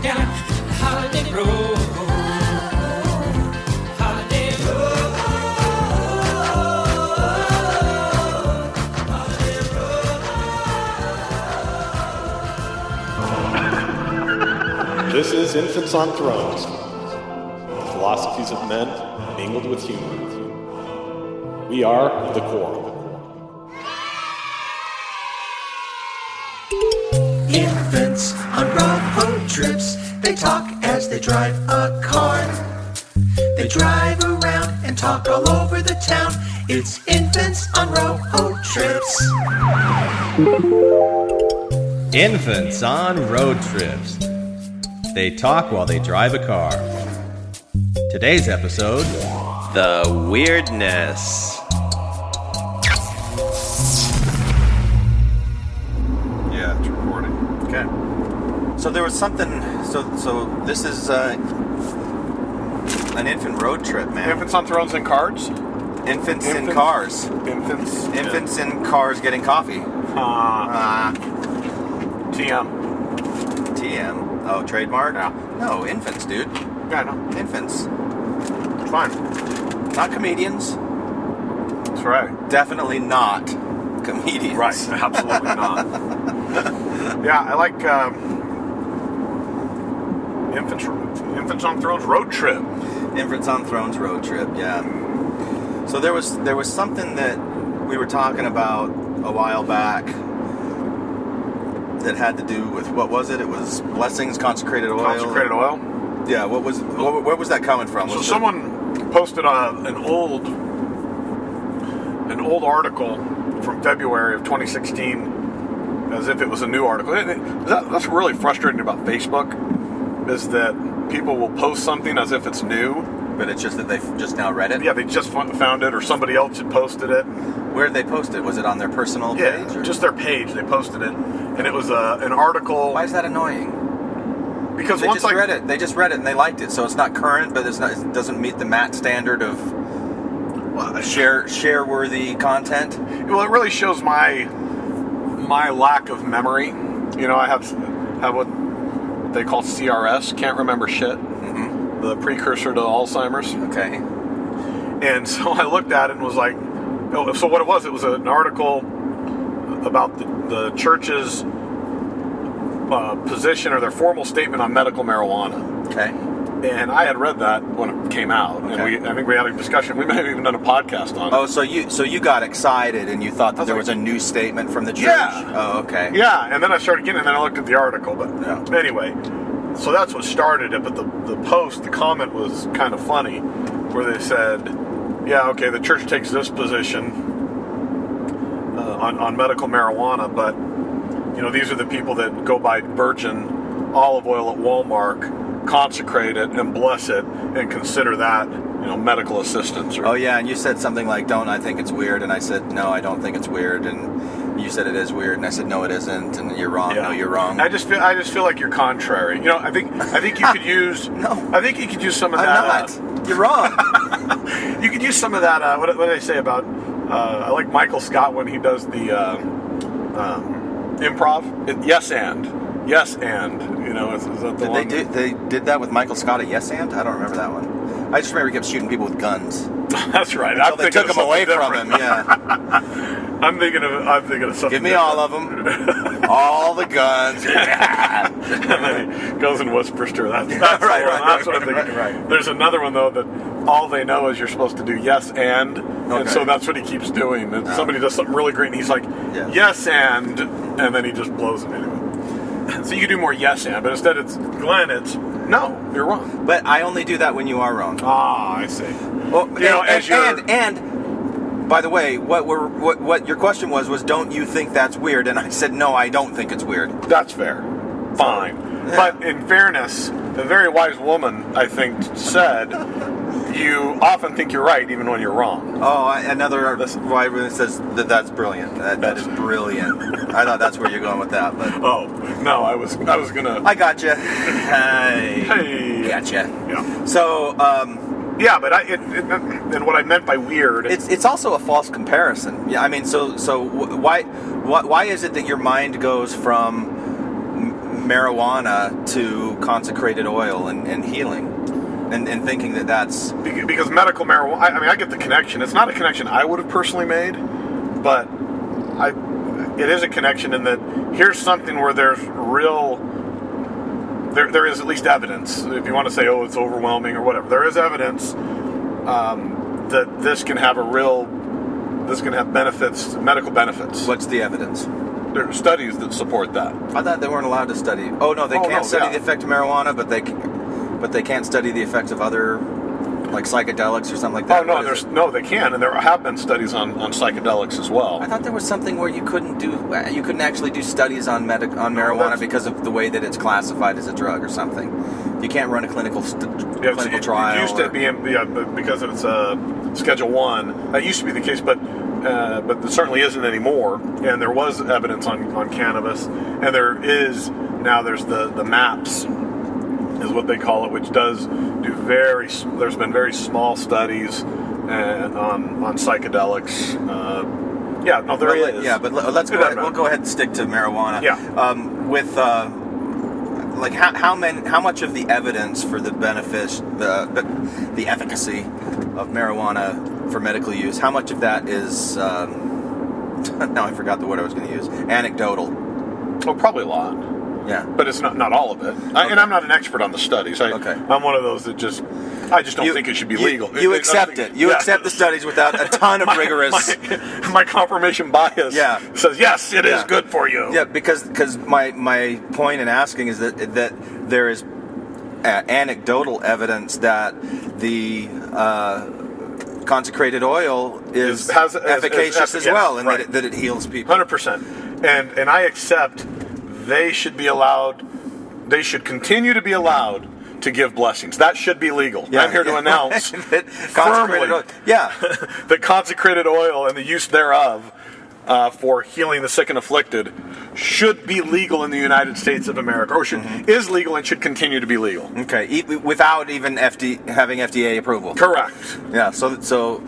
down the holiday road. Holiday road. Holiday road. This is Infants on Thrones. Philosophies of men mingled with humor. We are the Quorum. Infants on road trips, they talk as they drive a car. They drive around and talk all over the town. It's Infants on road trips. Infants on road trips. They talk while they drive a car. Today's episode, the Weirdness. Yeah, it's recording. Okay. So there was something. So this is an infant road trip, man. Infants on Thrones and Cards? Infants in cars. Infants in cars getting coffee. TM. Oh, trademark? Yeah. No, infants, dude. Yeah, I know. Infants. It's fine. Not comedians. That's right. Definitely not comedians. Right, absolutely not. Yeah, I like Infants on Thrones road trip. Infants on Thrones road trip, yeah. So there was something that we were talking about a while back that had to do with, what was it? It was blessings, consecrated oil. Consecrated oil? Yeah, where was that coming from? So someone posted an old article from February of 2016 as if it was a new article. That's really frustrating about Facebook, is that people will post something as if it's new. But it's just that they've just now read it? Yeah, they just found it, or somebody else had posted it. Where did they post it? Was it on their personal page? Yeah, just their page. They posted it, and it was an article. Why is that annoying? Because they just read it and they liked it, so it's not current, but it doesn't meet the MAT standard of share-worthy content. Well, it really shows my lack of memory. You know, I have what they call CRS, can't remember shit. Mm-hmm. The precursor to Alzheimer's. Okay. And so I looked at it and was like, oh, so what it was an article about the church's position or their formal statement on medical marijuana. Okay. And I had read that when it came out, okay. And I think we had a discussion. We may have even done a podcast on it. Oh, so you got excited and you thought that there was a new statement from the church? Yeah. Oh, okay. Yeah, and then I started getting, and then I looked at the article. But anyway, so that's what started it. But the comment was kind of funny, where they said, yeah, okay, the church takes this position on medical marijuana, but you know, these are the people that go buy virgin olive oil at Walmart, consecrate it and bless it, and consider that, you know, medical assistance. Oh yeah, and you said something like, I think it's weird, and I said, no, I don't think it's weird, and you said it is weird, and I said, no, it isn't, and you're wrong. Yeah. No, you're wrong. I just feel like you're contrary. You know, I think you could use. No. I think you could use some of that. I'm not. You're wrong. You could use some of that. What do they say about? I like Michael Scott when he does the improv. Yes and. You know, is that the one? They did that with Michael Scott at Yes and? I don't remember that one. I just remember he kept shooting people with guns. That's right. Until they took them away from him. Yeah. I'm thinking of something. Give me all of them. All the guns. And then he goes and whispers to her. That's right. That's what I'm thinking. Right. There's another one though that all they know is you're supposed to do yes and so that's what he keeps doing. And somebody does something really great, and he's like, yes and then he just blows it anyway. So you can do more yes and, but instead it's Glenn. It's no, you're wrong. But I only do that when you are wrong. Ah, I see. Well, and by the way, what your question was don't you think that's weird? And I said no, I don't think it's weird. That's fair. Fine. Yeah. But in fairness, a very wise woman, I think, said, you often think you're right even when you're wrong. Oh, another wise woman says that's brilliant. That is brilliant. I thought that's where you're going with that. But oh, no, I was gonna. I gotcha. Hey. Gotcha. Yeah. So, yeah, but and what I meant by weird, it's also a false comparison. Yeah, I mean, so why is it that your mind goes from marijuana to consecrated oil and healing, and thinking that that's because medical marijuana. I mean, I get the connection. It's not a connection I would have personally made, but it is a connection in that here's something where there's real. There is at least evidence. If you want to say, oh, it's overwhelming or whatever, there is evidence that this can have benefits, medical benefits. What's the evidence? There are studies that support that. I thought they weren't allowed to study. Oh no, they can't study the effect of marijuana, but they can't study the effects of other, like psychedelics or something like that. Oh no, they can, and there have been studies on psychedelics as well. I thought there was something where you couldn't actually do studies on marijuana because of the way that it's classified as a drug or something. You can't run a clinical trial. It used to be because it's Schedule 1. That used to be the case, but it certainly isn't anymore. And there was evidence on cannabis, and there's the MAPS, is what they call it, which does do there's been very small studies on psychedelics. There is. Yeah, but let's go ahead. We'll go ahead and stick to marijuana. Yeah. How much of the evidence for the benefits, the efficacy of marijuana for medical use, how much of that is now I forgot the word I was going to use, anecdotal? Oh, probably a lot. Yeah, but it's not all of it. Okay. And I'm not an expert on the studies. I'm one of those that I just don't think it should be legal. You accept it. You accept the studies without a ton of rigorous. My confirmation bias says yes, it is good for you. Yeah, because my point in asking is that there is anecdotal evidence that the consecrated oil is efficacious as well, and that it heals people. 100%. And I accept. They should continue to be allowed to give blessings. That should be legal. I'm here to announce firmly that consecrated oil and the use thereof for healing the sick and afflicted should be legal in the United States of America, or is legal and should continue to be legal. Okay, without even having FDA approval. Correct. Yeah. So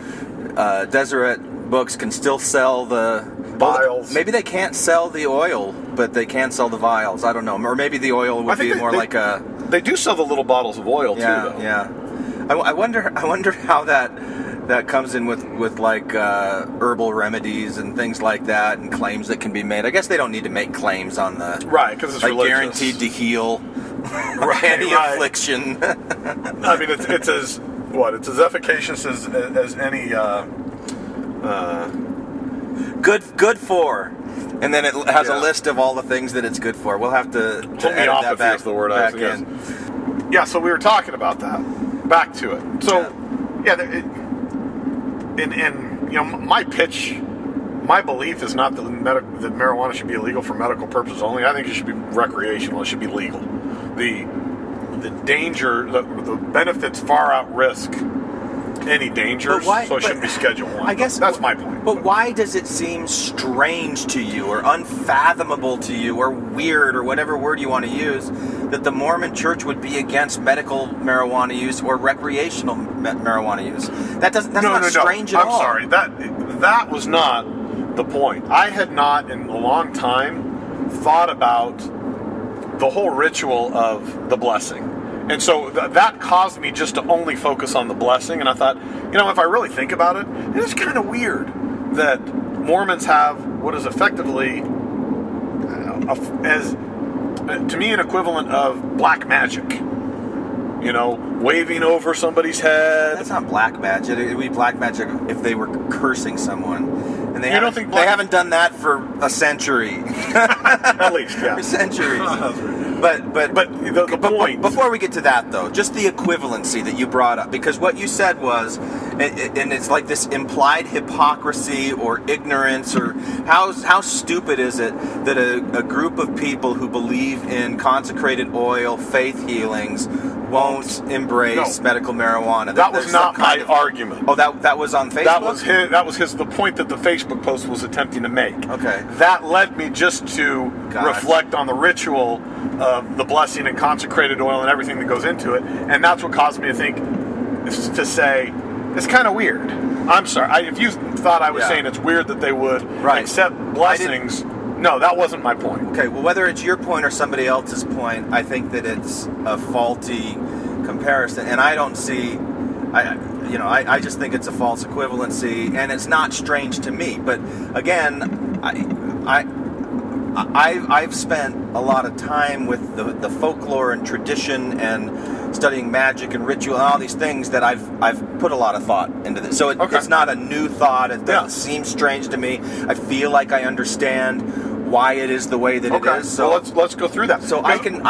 Deseret Books can still sell the vials. Maybe they can't sell the oil, but they can sell the vials. I don't know. Or maybe the oil would be more like a. They do sell the little bottles of oil too, though. Yeah. I wonder how that comes in with like herbal remedies and things like that, and claims that can be made. I guess they don't need to make claims on the because it's like religious. Guaranteed to heal any affliction. I mean, it's as efficacious as any. Good for, and then it has a list of all the things that it's good for. We'll have to edit that back, is the word back I was in. Yeah, so we were talking about that. Back to it. So, my pitch, my belief is not that marijuana should be illegal for medical purposes only. I think it should be recreational. It should be legal. The danger, the benefits far outrisk any dangers, so it shouldn't be Schedule 1. I guess that's my point. But why does it seem strange to you, or unfathomable to you, or weird, or whatever word you want to use, that the Mormon Church would be against medical marijuana use or recreational marijuana use? That's not strange at all. I'm sorry. That was not the point. I had not in a long time thought about the whole ritual of the blessing. And so that caused me just to only focus on the blessing. And I thought, if I really think about it, it is kind of weird that Mormons have what is effectively, to me, an equivalent of black magic. Waving over somebody's head. That's not black magic. It would be black magic if they were cursing someone. And they haven't done that for a century. At least, yeah. For centuries. But the point. Before we get to that, though, just the equivalency that you brought up, because what you said was, and it's like this implied hypocrisy or ignorance, or how stupid is it that a group of people who believe in consecrated oil, faith healings, won't embrace medical marijuana. That was not my argument. Oh, that was on Facebook? That was the point that the Facebook post was attempting to make. Okay. That led me just to reflect on the ritual of the blessing and consecrated oil and everything that goes into it, and that's what caused me to think, to say, it's kind of weird. I'm sorry. If you thought I was saying it's weird that they would accept blessings, No, that wasn't my point. Okay, well, whether it's your point or somebody else's point, I think that it's a faulty comparison, and I don't see, I just think it's a false equivalency, and it's not strange to me. But again, I've spent a lot of time with the folklore and tradition and studying magic and ritual and all these things that I've put a lot of thought into this. So it's not a new thought. It doesn't seem strange to me. I feel like I understand why it is the way that it is. So well, let's go through that. So I can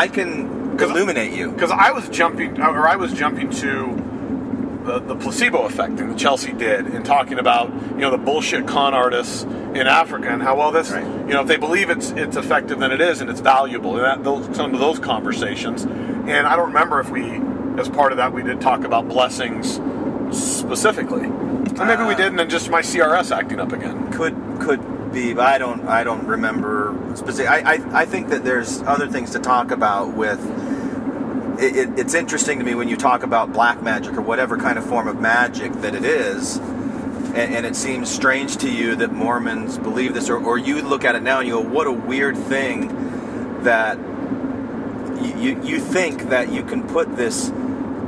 illuminate you, because I was jumping to the placebo effect thing that Chelsea did in talking about the bullshit con artists in Africa and how well this if they believe it's effective, then it is, and it's valuable, and some of those conversations. And I don't remember if we, as part of that, we did talk about blessings specifically. Or maybe we didn't, and just my CRS acting up again. Could be, but I don't remember specific. I think that there's other things to talk about with. It's interesting to me when you talk about black magic or whatever kind of form of magic that it is, and it seems strange to you that Mormons believe this, or you look at it now and you go, what a weird thing that you think that you can put this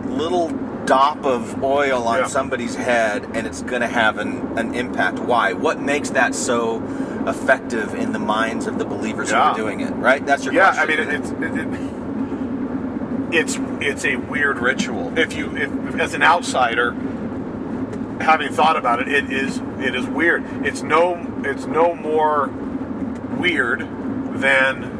little dot of oil on somebody's head and it's going to have an impact. Why? What makes that so effective in the minds of the believers who are doing it, right? That's your question. Yeah, I mean, it's a weird ritual. If as an outsider, having thought about it, it is weird. It's no more weird than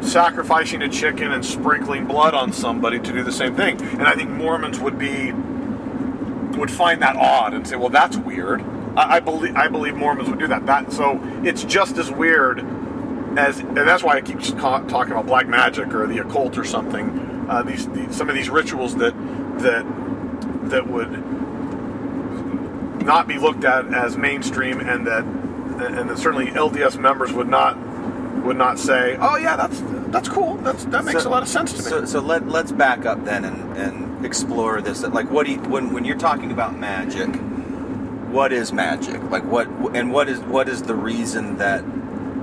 sacrificing a chicken and sprinkling blood on somebody to do the same thing. And I think Mormons would find that odd and say, well, that's weird. I believe Mormons would do that. So it's just as weird. And that's why I keep talking about black magic or the occult or something. Some of these rituals that would not be looked at as mainstream, and that certainly LDS members would not say, oh yeah, that's cool. That makes a lot of sense to me. So let's back up then and explore this. Like, when you're talking about magic, what is magic? Like, what is the reason that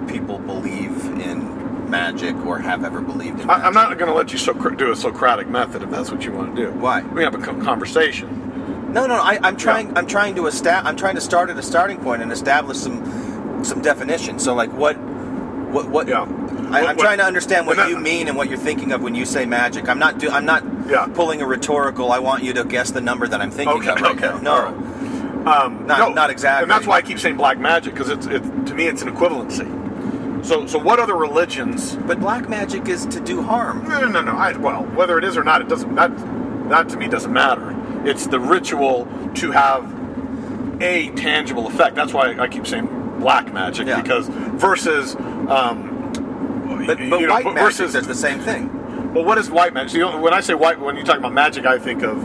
people believe in magic or have ever believed in magic? I'm not going to let you do a Socratic method if that's what you want to do. Why? We have a conversation. No. I'm trying to start at a starting point and establish some definition. So, like, what? Yeah. I'm trying to understand what you mean and what you're thinking of when you say magic. I'm not pulling a rhetorical. I want you to guess the number that I'm thinking of right now. No. Right. Not exactly. And that's why I keep saying black magic, because to me it's an equivalency. So what other religions? But black magic is to do harm. No. Well, whether it is or not, it doesn't. That to me doesn't matter. It's the ritual to have a tangible effect. That's why I keep saying black magic, because versus. But white magic does the same thing. Well, what is white magic? When I say white, when you talk about magic, I think of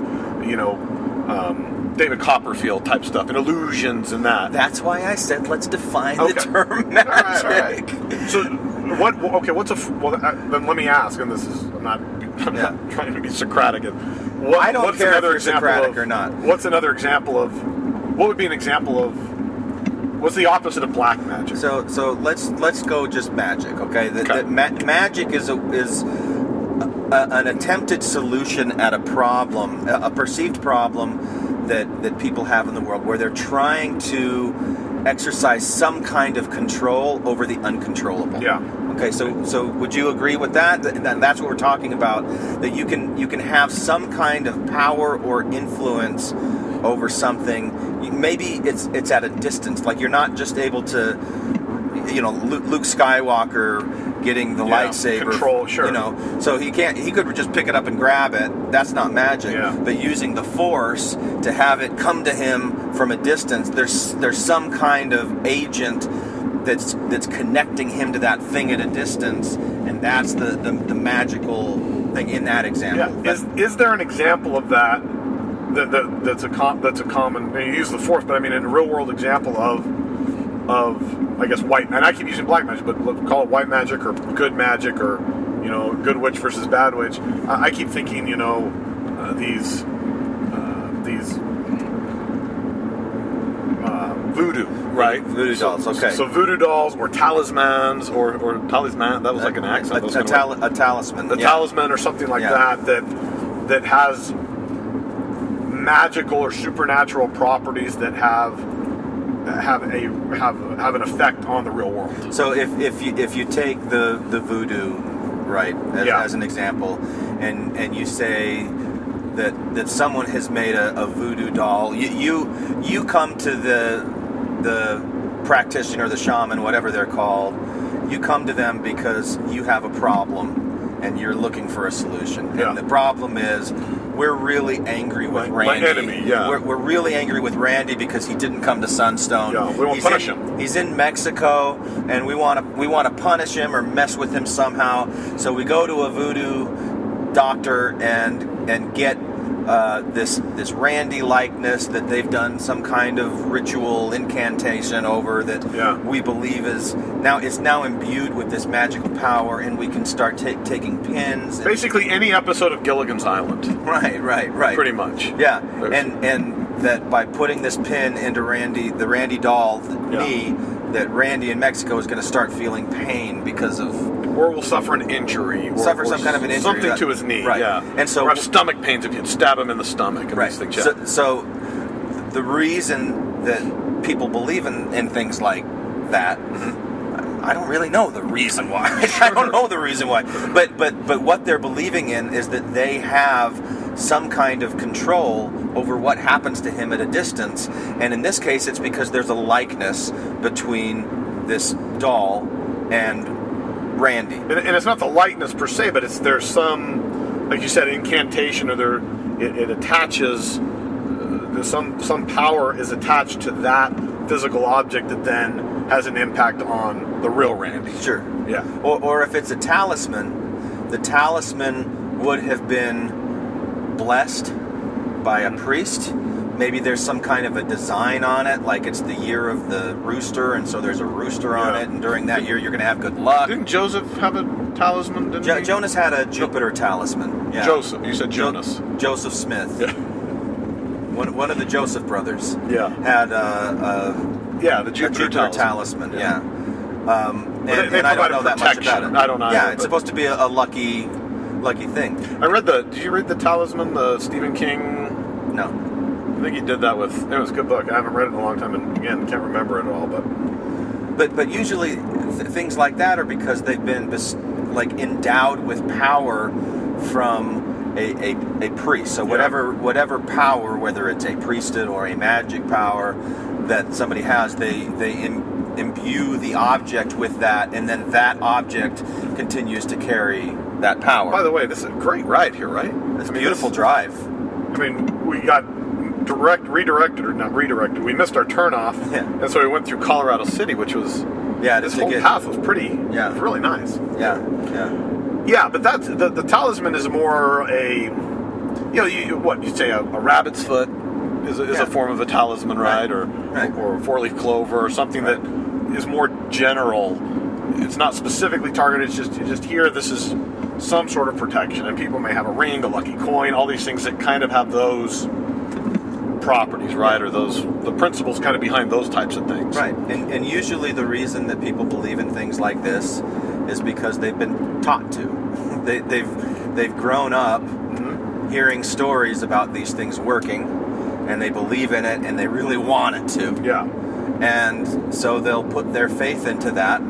David Copperfield type stuff and illusions and that. That's why I said let's define the term magic. All right. So what? Okay, then let me ask, and this is I'm not trying to be Socratic. I don't care if you're Socratic or not. What's another example of? What would be an example of? What's the opposite of black magic? So let's go just magic, okay? Magic is an attempted solution at a problem, a perceived problem that people have in the world, where they're trying to exercise some kind of control over the uncontrollable. Yeah. Okay. So would you agree with that? That's what we're talking about. That you can have some kind of power or influence over something. Maybe it's at a distance. Like, you're not just able to, Luke Skywalker getting the lightsaber. Control, sure. So he could just pick it up and grab it. That's not magic. Yeah. But using the Force to have it come to him from a distance, there's some kind of agent that's connecting him to that thing at a distance, and that's the magical thing in that example. Yeah. Is there an example of that? That's a common. You use the Force, but I mean, in a real world example of I guess white, and I keep using black magic, but call it white magic or good magic, or good witch versus bad witch. I keep thinking voodoo, right? Voodoo dolls, okay. So voodoo dolls or talismans or talisman, that was like an accent. A talisman. A talisman or something like that has magical or supernatural properties that have an effect on the real world. So if you take the voodoo, right, as an example, and you say that someone has made a voodoo doll, you come to the practitioner, the shaman, whatever they're called, you come to them because you have a problem and you're looking for a solution. Yeah. And the problem is we're really angry with Randy. My enemy, yeah. We're really angry with Randy because he didn't come to Sunstone. Yeah, we want to punish him. He's in Mexico, and we want to punish him or mess with him somehow. So we go to a voodoo doctor and get this Randy likeness that they've done some kind of ritual incantation over that we believe is now imbued with this magical power, and we can start taking pins. Basically, any episode of Gilligan's Island. Right. Pretty much. Yeah, and that by putting this pin into the Randy doll knee, that Randy in Mexico is going to start feeling pain because of. Or will suffer an injury. Suffer some kind of an injury. Something to his knee, right. yeah. And so, or have stomach pains if you'd stab him in the stomach and these things. Yeah. So the reason that people believe in things like that, I don't really know the reason why. I don't know the reason why. But what they're believing in is that they have some kind of control over what happens to him at a distance. And in this case, it's because there's a likeness between this doll and Randy. And it's not the likeness per se, but there's some, like you said, incantation, or it attaches, some power is attached to that physical object that then has an impact on the real Randy. Sure. Yeah. Or if it's a talisman, the talisman would have been blessed by a priest. Maybe there's some kind of a design on it, like it's the year of the rooster, and so there's a rooster on it, and during that year you're going to have good luck. Didn't Joseph have a talisman, didn't he? Jonas had a Jupiter talisman. Yeah. Joseph. You said Jonas. Joseph Smith. Yeah. One of the Joseph brothers. Yeah. Had the Jupiter talisman. Yeah. They I don't know that much protection. about it. I don't know. Yeah, it's supposed to be a lucky thing. Did you read The Talisman, the Stephen King? No. I think he did that with. It was a good book. I haven't read it in a long time, and again, can't remember it all. But usually things like that are because they've been endowed with power from a priest. So whatever power, whether it's a priesthood or a magic power that somebody has, they imbue the object with that, and then that object continues to carry that power. By the way, this is a great ride here, right? It's a beautiful drive. I mean, we got redirected. We missed our turnoff, and so we went through Colorado City, which was this whole path was pretty. Yeah, it was really nice. Yeah. But that's the talisman is more a, you'd say a rabbit's foot is a form of a talisman, right? Or a four-leaf clover or something that is more general. It's not specifically targeted. It's just here. This is some sort of protection, and people may have a ring, a lucky coin, all these things that kind of have those properties, right? Or the principles kind of behind those types of things. Right. And usually the reason that people believe in things like this is because they've been taught to. They've grown up hearing stories about these things working, and they believe in it, and they really want it to. Yeah. And so they'll put their faith into that.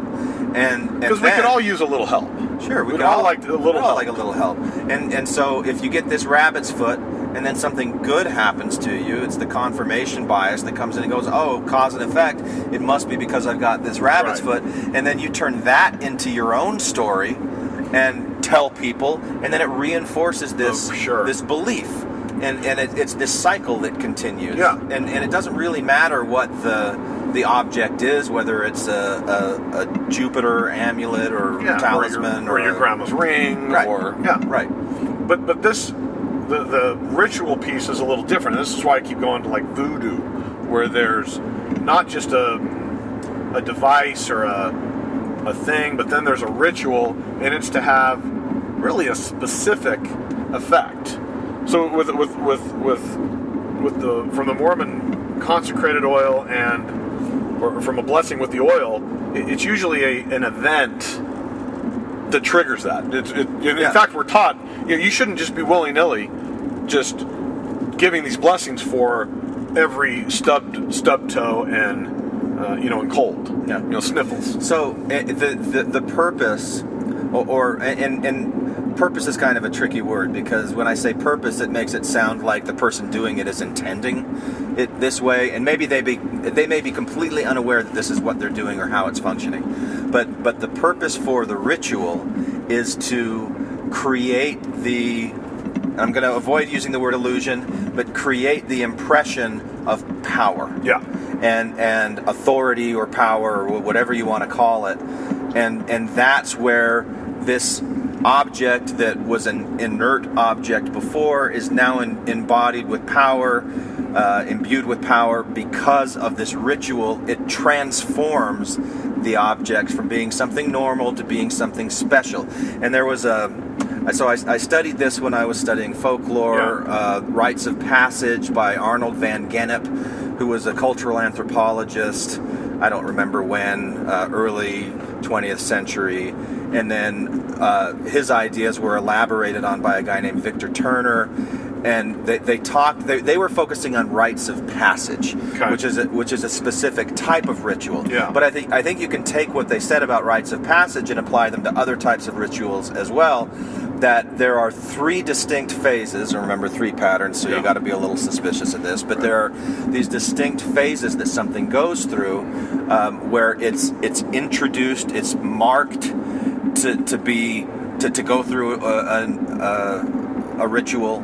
Because we could all use a little help. Sure, we'd all like a little help. Like a little help. And so if you get this rabbit's foot, and then something good happens to you, it's the confirmation bias that comes in and goes, oh, cause and effect, it must be because I've got this rabbit's foot. And then you turn that into your own story and tell people, and then it reinforces this belief. And it's this cycle that continues. Yeah. And it doesn't really matter what the object is, whether it's a Jupiter amulet or talisman or your grandma's ring. But this the ritual piece is a little different. And this is why I keep going to like voodoo, where there's not just a device or a thing, but then there's a ritual, and it's to have really a specific effect. So with the from the Mormon consecrated oil and or from a blessing with the oil, it's usually an event that triggers that. In fact, we're taught you shouldn't just be willy-nilly just giving these blessings for every stub toe and and cold, sniffles. So the purpose, and purpose is kind of a tricky word, because when I say purpose, it makes it sound like the person doing it is intending it this way, and maybe they may be completely unaware that this is what they're doing or how it's functioning. But the purpose for the ritual is to create the, I'm going to avoid using the word illusion, but create the impression of power. Yeah. And authority or power or whatever you want to call it. And that's where this object that was an inert object before is now embodied with power, imbued with power because of this ritual. It transforms the object from being something normal to being something special. And there was I studied this when I was studying folklore, Rites of Passage by Arnold van Gennep, who was a cultural anthropologist, I don't remember when, early 20th century. And then his ideas were elaborated on by a guy named Victor Turner. And they were focusing on rites of passage, which is a specific type of ritual. Yeah. But I think you can take what they said about rites of passage and apply them to other types of rituals as well. That there are 3 distinct phases, and remember 3 patterns, so you got to be a little suspicious of this. But there are these distinct phases that something goes through, where it's introduced, it's marked to go through a ritual.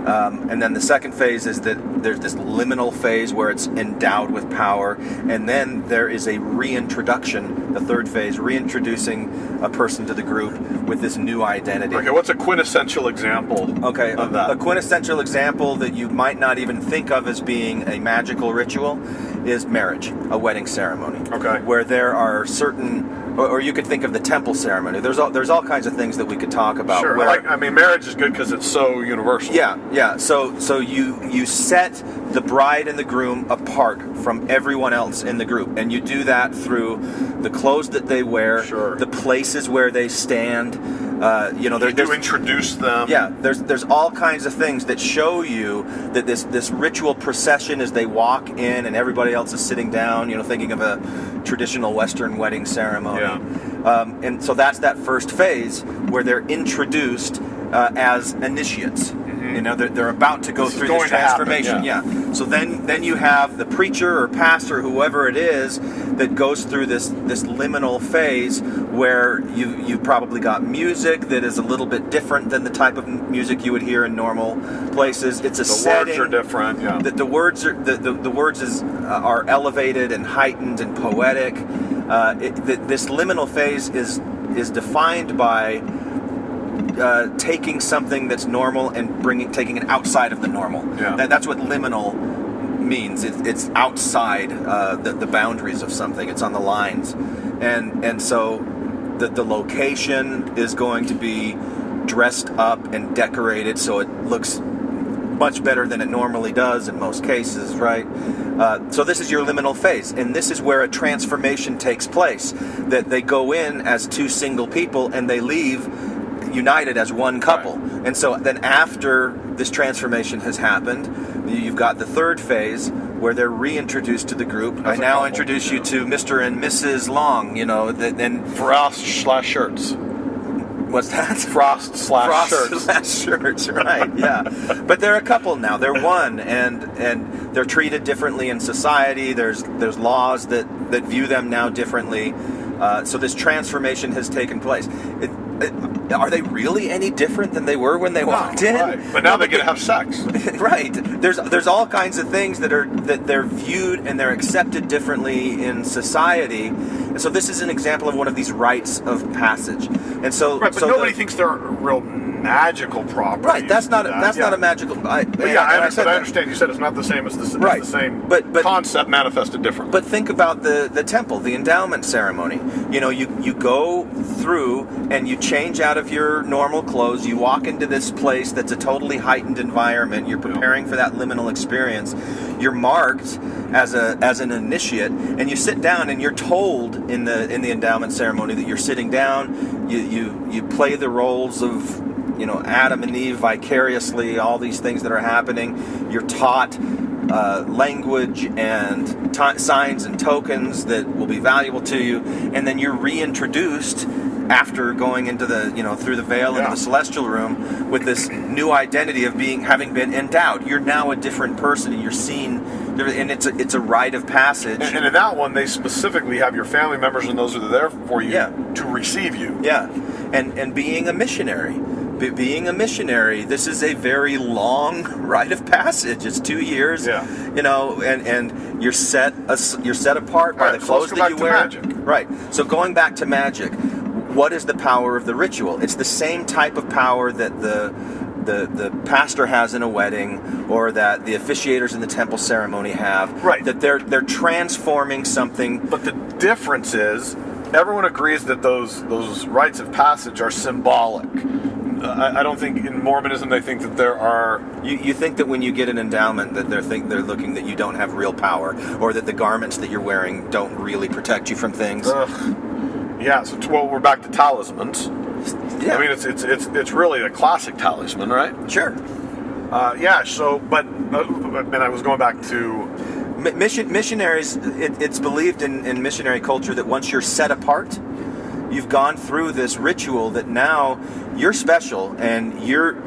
And then the second phase is that there's this liminal phase where it's endowed with power, and then there is a reintroduction, the third phase, reintroducing a person to the group with this new identity. Okay, what's a quintessential example of that? A quintessential example that you might not even think of as being a magical ritual is marriage, a wedding ceremony. Okay. Where there are certain, or you could think of the temple ceremony. There's all kinds of things that we could talk about. Sure. Marriage is good because it's so universal. Yeah. So you set the bride and the groom apart from everyone else in the group, and you do that through the clothes that they wear, the places where they stand. You introduce them. Yeah, there's all kinds of things that show you that this ritual procession as they walk in and everybody else is sitting down. Thinking of a traditional Western wedding ceremony. Yeah. And so that's that first phase where they're introduced as initiates. They're about to go through this transformation. Happen, So then you have the preacher or pastor, whoever it is, that goes through this liminal phase where you've probably got music that is a little bit different than the type of music you would hear in normal places. It's a setting. The words are different. Yeah. The words are the words are elevated and heightened and poetic. This liminal phase is defined by taking something that's normal and taking it outside of the normal. Yeah. That's what liminal means. It's outside the boundaries of something. It's on the lines, and so the location is going to be dressed up and decorated so it looks much better than it normally does in most cases, right? So this is your liminal phase, and this is where a transformation takes place. That they go in as 2 single people and they leave united as one couple. Right. And so then after this transformation has happened, you've got the third phase where they're reintroduced to the group. I now introduce you to Mr. and Mrs. Long, then Frost/shirts. What's that? Frost/shirts, right? Yeah, but they're a couple now. They're one, and they're treated differently in society. There's laws that view them now differently. So this transformation has taken place. Are they really any different than they were when they walked in? Right. But now they get to have sex. Right. There's all kinds of things that they're viewed and they're accepted differently in society. And so this is an example of one of these rites of passage. And so, right, but nobody thinks they're real magical properties. Right. That's not a magical. I understand. You said it's not the same as the same concept manifested differently. But think about the temple, the endowment ceremony. You go through and you change out of your normal clothes. You walk into this place that's a totally heightened environment. You're preparing for that liminal experience. you're marked as an initiate, and you sit down, and you're told in the endowment ceremony that you're sitting down. You play the roles of Adam and Eve vicariously, all these things that are happening. You're taught language and signs and tokens that will be valuable to you, and then you're reintroduced after going into the through the veil into the celestial room with this new identity of having been endowed. You're now a different person, and you're seen, and it's a rite of passage. And in that one, they specifically have your family members, and those are there for you to receive you. Yeah, and being a missionary. Being a missionary, this is a very long rite of passage. It's 2 years, and you're set apart by the clothes that you wear. Magic. Right. So going back to magic, what is the power of the ritual? It's the same type of power that the pastor has in a wedding, or that the officiators in the temple ceremony have. Right. That they're transforming something. But the difference is, everyone agrees that those rites of passage are symbolic. I don't think in Mormonism they think that there are... You think that when you get an endowment that they're looking that you don't have real power, or that the garments that you're wearing don't really protect you from things. Yeah, so we're back to talismans. Yeah. I mean, it's really a classic talisman, right? Sure. But I was going back to... Missionaries, it's believed in missionary culture that once you're set apart, you've gone through this ritual, that now you're special and you're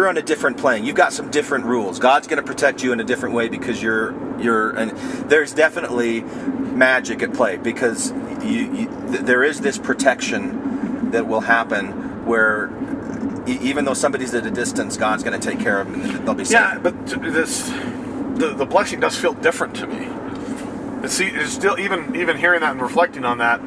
on a different plane. You've got some different rules. God's going to protect you in a different way because and there's definitely magic at play, because there is this protection that will happen where even though somebody's at a distance, God's going to take care of them and they'll be safe. Yeah, but the blessing does feel different to me. It's still, even hearing that and reflecting on that.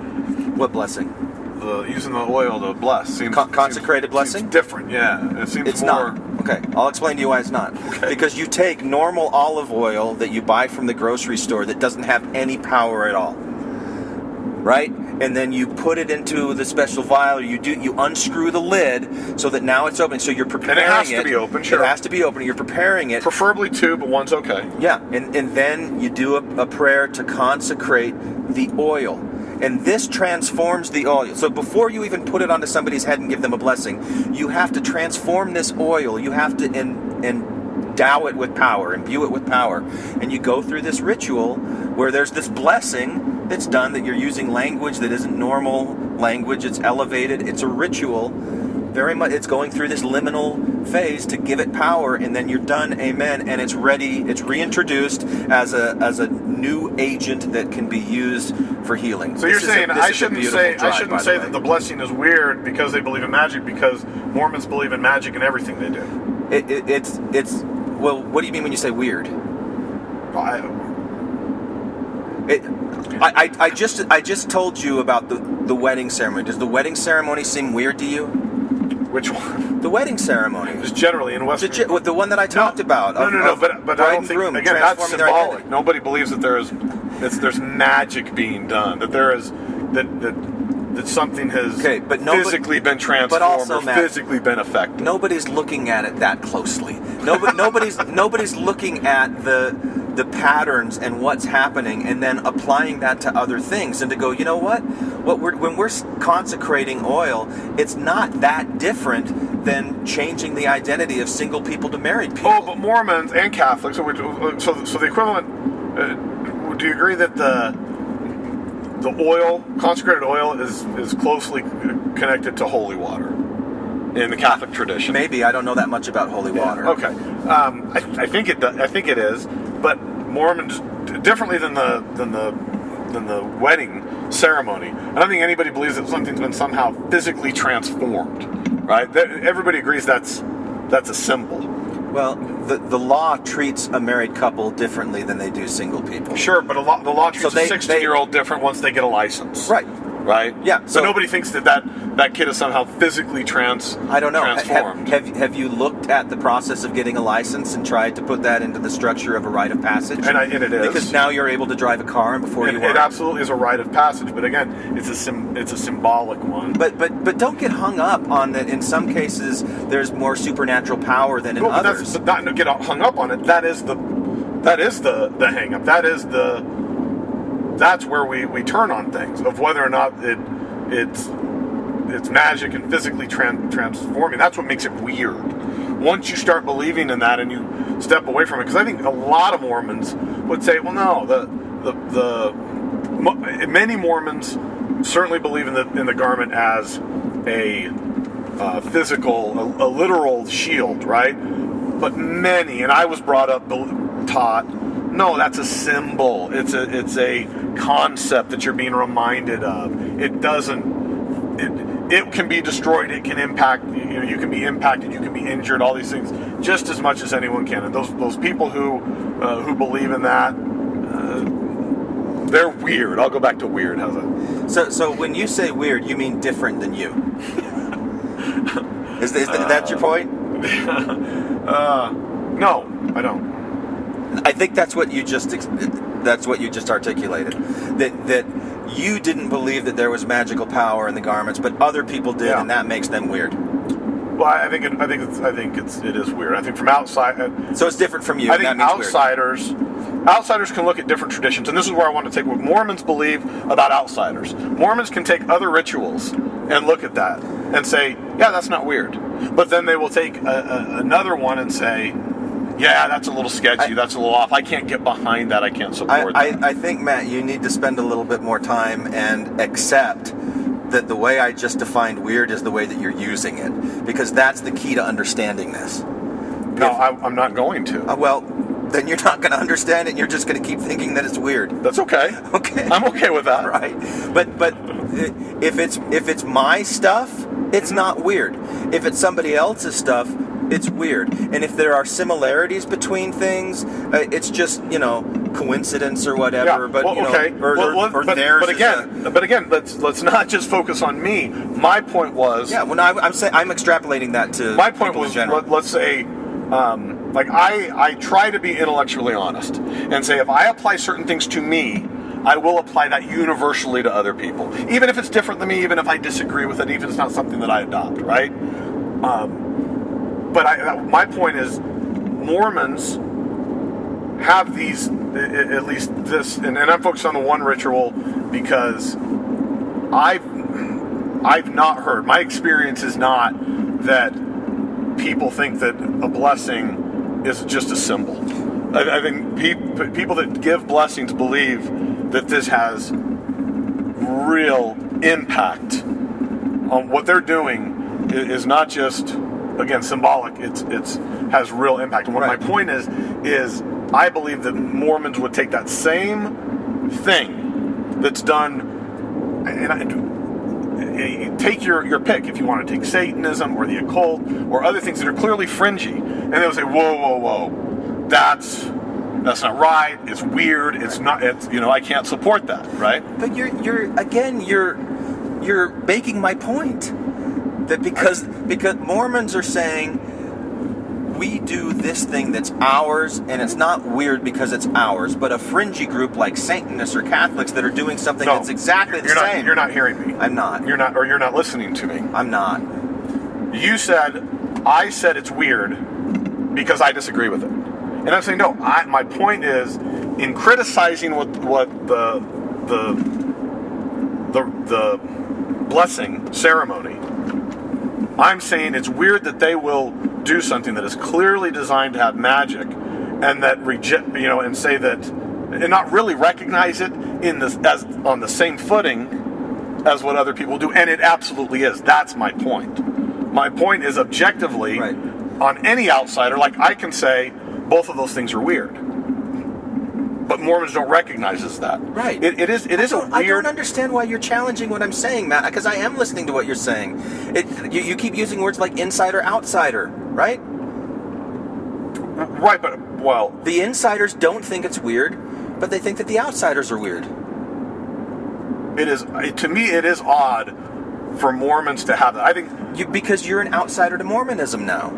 What blessing? Using the oil to bless seems consecrated blessing. Seems different, yeah. It seems it's more. Not. Okay, I'll explain to you why it's not. Okay. Because you take normal olive oil that you buy from the grocery store that doesn't have any power at all, right? And then you put it into the special vial. Or you unscrew the lid so that now it's open. So you're preparing it. And it has to be open. Sure. It has to be open. You're preparing it. Preferably two, but one's okay. Yeah, and then you do a prayer to consecrate the oil. And this transforms the oil. So before you even put it onto somebody's head and give them a blessing, you have to transform this oil. You have to endow it with power, imbue it with power. And you go through this ritual where there's this blessing that's done, that you're using language that isn't normal language. It's elevated. It's a ritual. Very much, it's going through this liminal phase to give it power, and then you're done, amen, and it's ready. It's reintroduced as a new agent that can be used for healing. So you're saying I shouldn't say that the blessing is weird because they believe in magic, because Mormons believe in magic in everything they do. It's well, what do you mean when you say weird? I just told you about the wedding ceremony. Does the wedding ceremony seem weird to you? Which one? The wedding ceremony. Just generally in Western. The one that I talked about. No. But I don't think, again, that's symbolic. Nobody believes that there's magic being done. That there is that something has physically been transformed or physically been affected. Nobody's looking at it that closely. Nobody's looking at the patterns and what's happening, and then applying that to other things, and to go, you know what? When we're consecrating oil, it's not that different than changing the identity of single people to married people. Oh, but Mormons and Catholics, so the equivalent. Do you agree that the oil, consecrated oil, is closely connected to holy water in the Catholic tradition? Maybe. I don't know that much about holy water. Okay, I think it does. I think it is, but Mormons, differently than the wedding ceremony, I don't think anybody believes that something's been somehow physically transformed. Right? Everybody agrees that's a symbol. Well, the law treats a married couple differently than they do single people. Sure, but the law treats a 16-year-old different once they get a license. Right? Yeah. So nobody thinks that kid is somehow physically I don't know. transformed. Have you looked at the process of getting a license and tried to put that into the structure of a rite of passage? And it is. Because now you're able to drive a car, and before you weren't. It absolutely is a rite of passage, but again, it's a symbolic one. But don't get hung up on that. In some cases, there's more supernatural power than in others. But not get hung up on it. That is That is the hang up. That's where we turn on things, of whether or not it's magic and physically transforming. That's what makes it weird. Once you start believing in that and you step away from it, because I think a lot of Mormons would say, well, no, many Mormons certainly believe in the garment as a physical, a literal shield, right? But many, and I was brought up, taught, no, that's a symbol. It's a concept that you're being reminded of. It can be destroyed. It can impact. You can be impacted. You can be injured. All these things, just as much as anyone can. And those people who believe in that, they're weird. I'll go back to weird. How's that? So when you say weird, you mean different than you. Is that your point? No, I don't. I think that's what you just articulated. That you didn't believe that there was magical power in the garments, but other people did, and that makes them weird. Well, I think it is weird. I think from outside. So it's different from you. I think outsiders can look at different traditions, and this is where I want to take what Mormons believe about outsiders. Mormons can take other rituals and look at that and say, yeah, that's not weird. But then they will take another one and say, yeah, that's a little sketchy, that's a little off. I can't get behind that, I can't support that. I think, Matt, you need to spend a little bit more time and accept that the way I just defined weird is the way that you're using it. Because that's the key to understanding this. No, I'm not going to. Well, then you're not going to understand it, and you're just going to keep thinking that it's weird. That's okay. Okay. I'm okay with that. Right. But if it's my stuff, it's not weird. If it's somebody else's stuff, it's weird. And if there are similarities between things, it's just, coincidence or whatever. Yeah. But but again, let's not just focus on me. My point was. Yeah. When I'm extrapolating that to. My point was. Let's say. I try to be intellectually honest and say if I apply certain things to me, I will apply that universally to other people, even if it's different than me, even if I disagree with it, even if it's not something that I adopt, right? My point is, Mormons have these, at least this, and I'm focused on the one ritual because I've not heard. My experience is not that people think that a blessing is just a symbol. I think people that give blessings believe that this has real impact on what they're doing. Is not just, again, symbolic. It's has real impact. And what my point is I believe that Mormons would take that same thing that's done, take your pick if you want to take Satanism or the occult or other things that are clearly fringy, and they'll say, whoa, that's not right, it's weird, it's not, I can't support that, right? But you're making my point that because Mormons are saying we do this thing that's ours, and it's not weird because it's ours, but a fringy group like Satanists or Catholics that are doing something that's exactly the same. You're not hearing me. I'm not. You're not listening to me. I'm not. I said it's weird because I disagree with it. And I'm saying, no, my point is, in criticizing what the blessing ceremony, I'm saying it's weird that they will do something that is clearly designed to have magic, and that and say that, and not really recognize it as on the same footing as what other people do, and it absolutely is. That's my point. My point is objectively, on any outsider, like I can say both of those things are weird, but Mormons don't recognize as that. Right. It is a weird. I don't understand why you're challenging what I'm saying, Matt, because I am listening to what you're saying. You keep using words like insider, outsider, right? Right, but, well... The insiders don't think it's weird, but they think that the outsiders are weird. To me, it is odd for Mormons to have that. I think... Because you're an outsider to Mormonism now.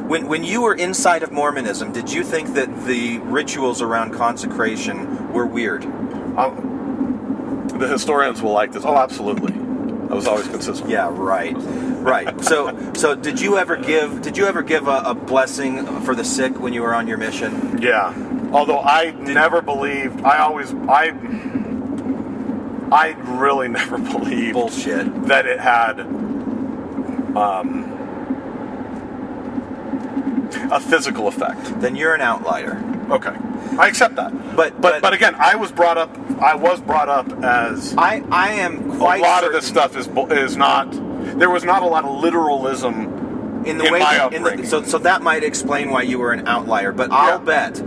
When you were inside of Mormonism, did you think that the rituals around consecration were weird? The historians will like this. Oh, absolutely. I was always consistent. Yeah, right. So did you ever give a blessing for the sick when you were on your mission? Yeah. Although I never believed, I really never believed Bullshit. that it had a physical effect. Then you're an outlier. Okay, I accept that. But again, I was brought up as I am quite a lot certain of this stuff is not. There was not a lot of literalism in the in way my that, upbringing. so that might explain why you were an outlier. But I'll bet,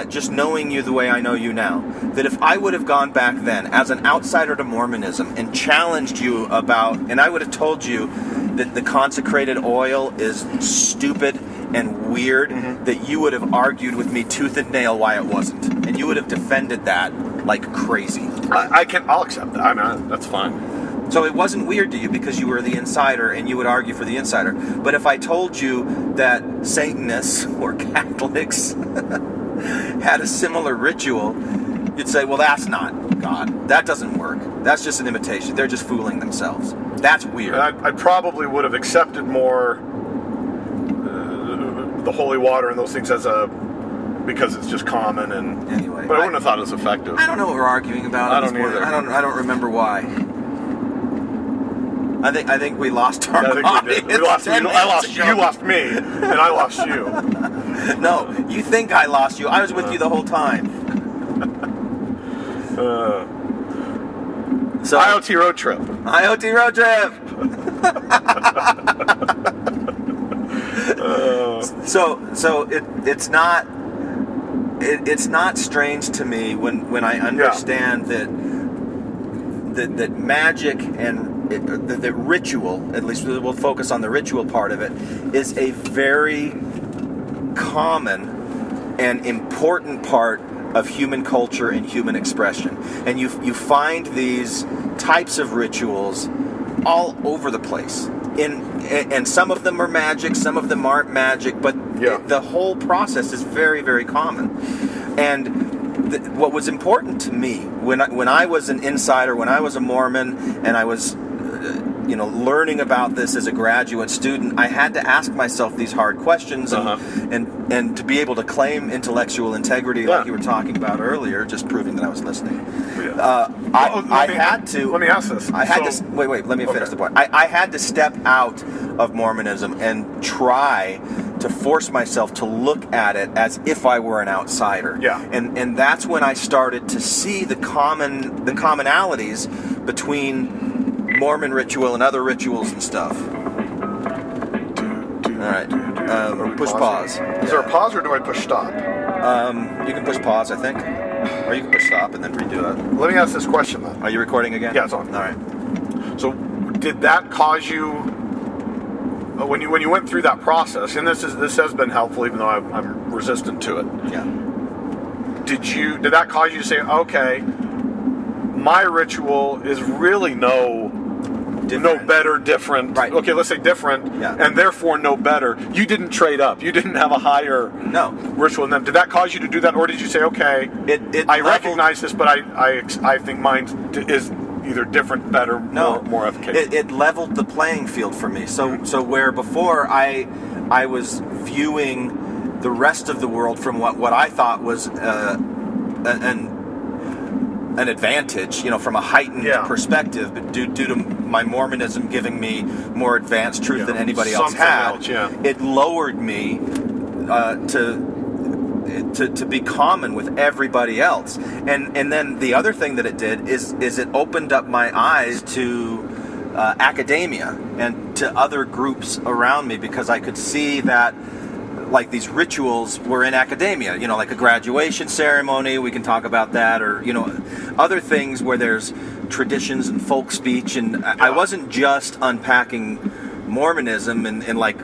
just knowing you the way I know you now, that if I would have gone back then as an outsider to Mormonism and challenged you about, and I would have told you that the consecrated oil is stupid and weird, that you would have argued with me tooth and nail why it wasn't, and you would have defended that like crazy. I'll accept that. I mean, that's fine. So it wasn't weird to you because you were the insider and you would argue for the insider. But if I told you that Satanists or Catholics had a similar ritual, you'd say, well, that's not God. That doesn't work. That's just an imitation. They're just fooling themselves. That's weird. I probably would have accepted more the holy water and those things because it's just common and Anyway, but I wouldn't have thought it was effective. I don't know what we're arguing about. I don't either. I don't remember why. I think we lost our I think we did. We lost. 10 I lost. minutes ago. You lost me, and I lost you. No, you think I lost you. I was with you the whole time. So IoT road trip. IoT road trip. So it's not strange to me when I understand that magic and the ritual, at least we'll focus on the ritual part of it, is a very common and important part of human culture and human expression. And you find these types of rituals all over the place. And some of them are magic, some of them aren't magic, but the whole process is very, very common. And what was important to me when I was an insider, when I was a Mormon, and I was learning about this as a graduate student, I had to ask myself these hard questions and to be able to claim intellectual integrity, like you were talking about earlier, just proving that I was listening. I had to. Let me ask this. Wait. Let me finish the point. I had to step out of Mormonism and try to force myself to look at it as if I were an outsider. Yeah. And that's when I started to see the commonalities between Mormon ritual and other rituals and stuff. All right. Push pause. Is there a pause or do I push stop? You can push pause, I think. Or you can push stop and then redo it. Let me ask this question then. Are you recording again? Yeah, it's on. All right. So, did that cause you, when you went through that process, and this has been helpful, even though I'm resistant to it. Yeah. Did that cause you to say, okay, my ritual is really no better, different. Right. Okay, let's say different, and therefore no better. You didn't trade up. You didn't have a higher ritual than them. Did that cause you to do that, or did you say, okay, I recognize this, but I think mine is either different, better, more efficacious? It leveled the playing field for me. So where before I was viewing the rest of the world from what I thought was an advantage, from a heightened perspective, but due to my Mormonism giving me more advanced truth than anybody else had, it lowered me to be common with everybody else. And then the other thing that it did is it opened up my eyes to academia and to other groups around me, because I could see that like these rituals were in academia, like a graduation ceremony, we can talk about that, or, other things where there's traditions and folk speech, and I wasn't just unpacking Mormonism and like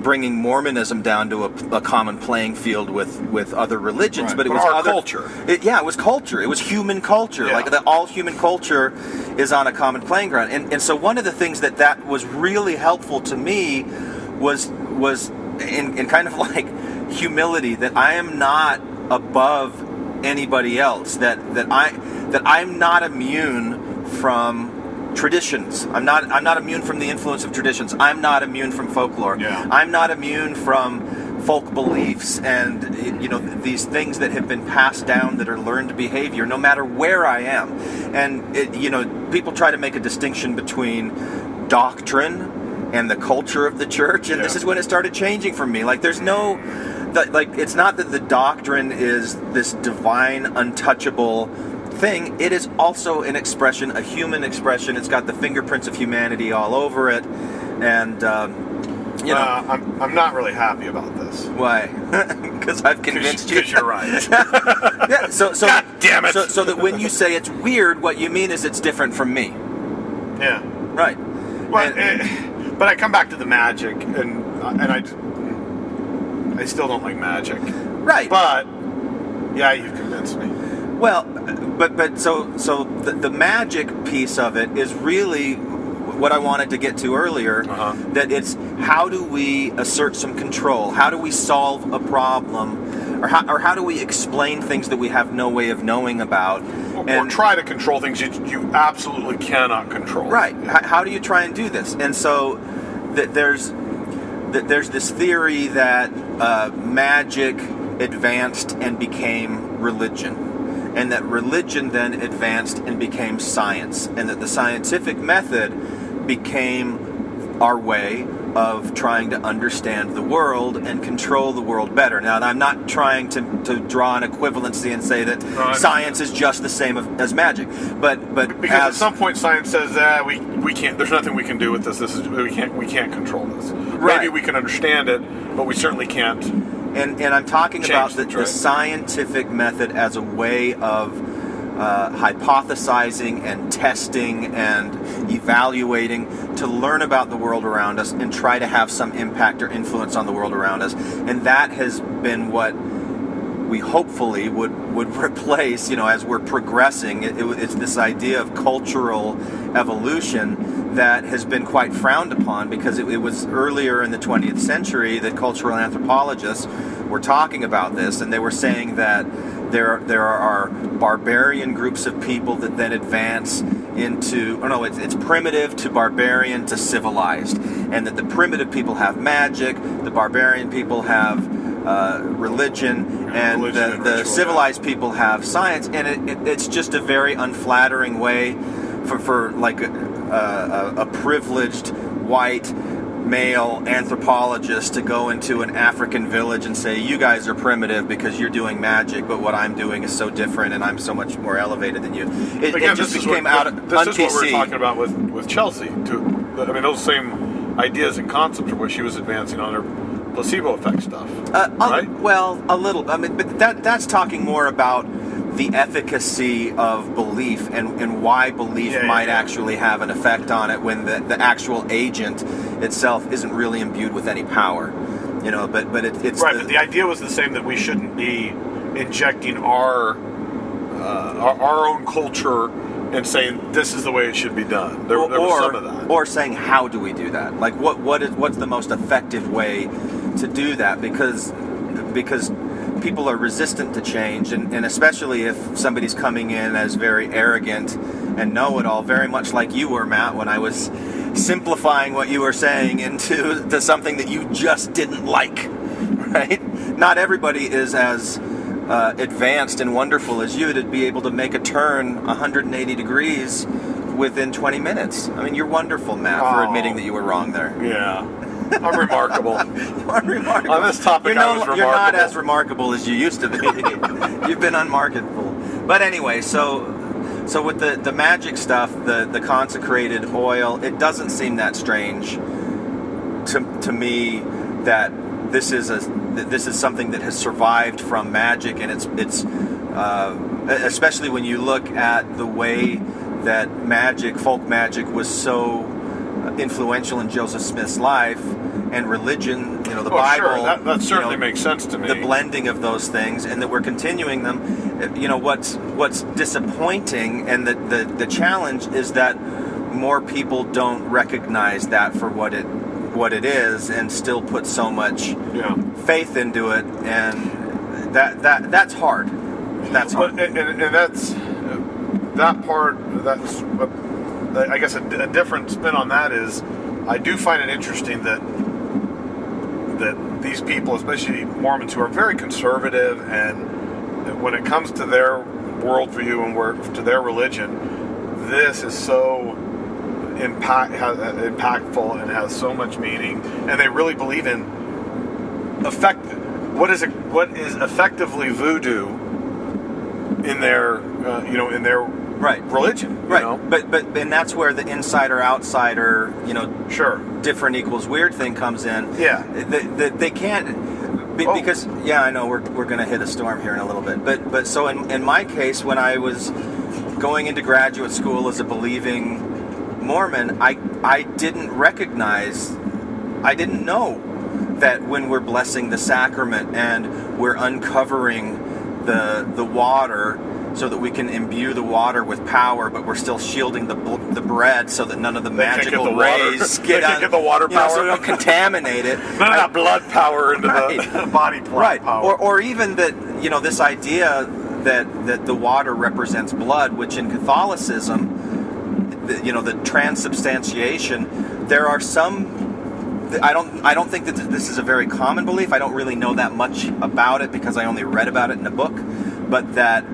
bringing Mormonism down to a common playing field with other religions, but it was our culture. It was culture. It was human culture. Yeah. Like all human culture is on a common playing ground. And so one of the things that was really helpful to me was in kind of like humility, that I am not above anybody else, that I'm not immune from traditions. I'm not immune from the influence of traditions. I'm not immune from folklore. Yeah. I'm not immune from folk beliefs and these things that have been passed down that are learned behavior, no matter where I am. And people try to make a distinction between doctrine and the culture of the church, and this is when it started changing for me. Like, there's no, it's not that the doctrine is this divine, untouchable thing. It is also an expression, a human expression. It's got the fingerprints of humanity all over it, and I'm not really happy about this. Why? Because I've convinced you. Because you're right. Yeah. So God damn it. So that when you say it's weird, what you mean is it's different from me. Yeah. Right. Well, but I come back to the magic, and I still don't like magic. Right. But yeah, you've convinced me. Well, but so the magic piece of it is really what I wanted to get to earlier. That it's, how do we assert some control? How do we solve a problem? Or how do we explain things that we have no way of knowing about? Or try to control things you absolutely cannot control. Right. How do you try and do this? And so there's this theory that magic advanced and became religion. And that religion then advanced and became science. And that the scientific method became our way of trying to understand the world and control the world better. Now, I'm not trying to draw an equivalency and say that science is just the same as magic, but because at some point science says we can't. There's nothing we can do with this. We can't control this. Right. Maybe we can understand it, but we certainly can't. And I'm talking about the right? scientific method as a way of hypothesizing and testing and evaluating to learn about the world around us and try to have some impact or influence on the world around us. And that has been what we hopefully would replace, as we're progressing. It's this idea of cultural evolution that has been quite frowned upon, because it was earlier in the 20th century that cultural anthropologists were talking about this, and they were saying that there are barbarian groups of people that then advance into, it's primitive to barbarian to civilized, and that the primitive people have magic, the barbarian people have religion, and the civilized people have science, and it's just a very unflattering way for like a privileged white male anthropologist to go into an African village and say, you guys are primitive because you're doing magic, but what I'm doing is so different and I'm so much more elevated than you. It just became out of This is what we were talking about with Chelsea, too. I mean, those same ideas and concepts are what she was advancing on her placebo effect stuff, right? Well, a little. I mean, but that's talking more about the efficacy of belief and why belief might actually have an effect on it when the actual agent itself isn't really imbued with any power. But it's right. But the idea was the same, that we shouldn't be injecting our own culture and saying this is the way it should be done. There was some of that. Or saying, how do we do that? Like, what's the most effective way to do that? Because people are resistant to change, and especially if somebody's coming in as very arrogant and know-it-all, very much like you were, Matt, when I was simplifying what you were saying into something that you just didn't like, right? Not everybody is as advanced and wonderful as you to be able to make a turn 180 degrees within 20 minutes. I mean, you're wonderful, Matt, for admitting that you were wrong there. Yeah. I'm remarkable. You are remarkable. On this topic, I was remarkable. You're not as remarkable as you used to be. You've been unmarketable. But anyway, so with the magic stuff, the consecrated oil, it doesn't seem that strange to me that this is something that has survived from magic, and it's especially when you look at the way that folk magic was so influential in Joseph Smith's life, and religion, the Bible. Sure. That certainly makes sense to me. The blending of those things, and that we're continuing them. What's disappointing, and the challenge is that more people don't recognize that for what it is, and still put so much faith into it, and that's hard. That's hard. And that's that part. That's what, I guess a different spin on that is, I do find it interesting that that these people, especially Mormons, who are very conservative, and when it comes to their worldview and to their religion, this is so impactful and has so much meaning, and they really believe in what is effectively voodoo in their in their religion, right? But and that's where the insider outsider, sure, different equals weird thing comes in. Yeah, they can't because I know we're going to hit a storm here in a little bit, but so in my case, when I was going into graduate school as a believing Mormon, I didn't know that when we're blessing the sacrament and we're uncovering the water so that we can imbue the water with power, but we're still shielding the bread so that none of the magical rays get the water power, so we don't contaminate it. None of that blood power into the body power. Or even that this idea that the water represents blood, which in Catholicism, the transubstantiation, there are some. I don't think that this is a very common belief. I don't really know that much about it because I only read about it in a book. But that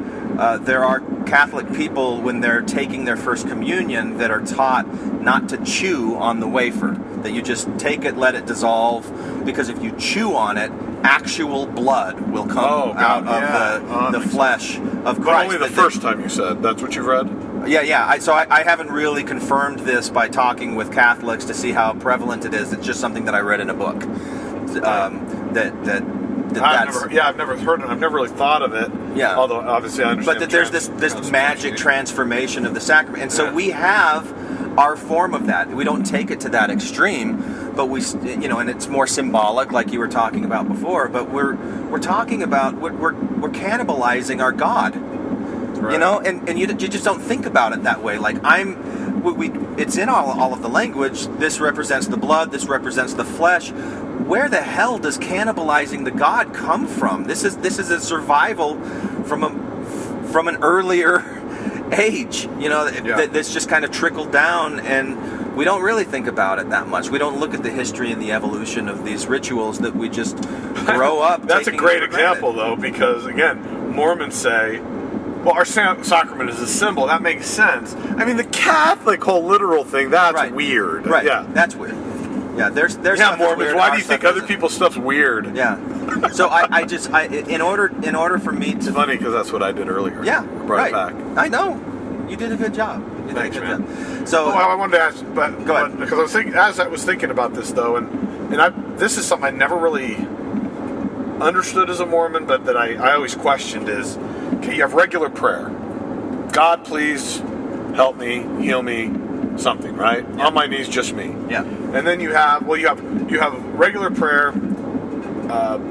there are Catholic people, when they're taking their first communion, that are taught not to chew on the wafer. That you just take it, let it dissolve, because if you chew on it, actual blood will come out of the flesh of Christ. But only the first time you said. That's what you've read? Yeah. So I haven't really confirmed this by talking with Catholics to see how prevalent it is. It's just something that I read in a book. I've never heard it. I've never really thought of it. Yeah. Although obviously I understand. But that there's this magic transformation of the sacrament, and so we have our form of that. We don't take it to that extreme, but we, and it's more symbolic, like you were talking about before. But we're talking about we're cannibalizing our God. Right. And you just don't think about it that way. Like it's in all of the language. This represents the blood. This represents the flesh. Where the hell does cannibalizing the God come from? This is a survival from an earlier age. That's just kind of trickled down, and we don't really think about it that much. We don't look at the history and the evolution of these rituals that we just grow up. That's a great example, though, because again, Mormons say, well, our sacrament is a symbol. That makes sense. I mean, the Catholic whole literal thing, that's weird. Right. Yeah. That's weird. Yeah, there's Mormons, why do you think other people's stuff's weird? Yeah. So in order for me to... It's funny because that's what I did earlier. Yeah, Brought it back. I know. You did a good job. Thanks, man. So I wanted to ask, go ahead. Because I was thinking about this though, and this is something I never really understood as a Mormon, but that I always questioned is, okay, you have regular prayer. God, please help me, heal me, something, right? Yeah. On my knees, just me. Yeah. And then you have regular prayer,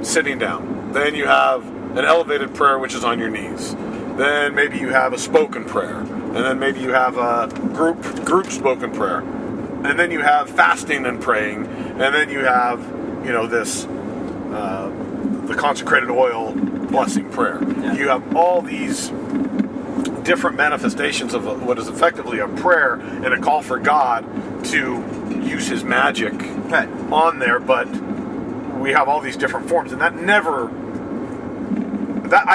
sitting down. Then you have an elevated prayer, which is on your knees. Then maybe you have a spoken prayer, and then maybe you have a group spoken prayer, and then you have fasting and praying, and then you have this the consecrated oil blessing prayer. Yeah. You have all these different manifestations of what is effectively a prayer and a call for God to use His magic on there, but we have all these different forms, and I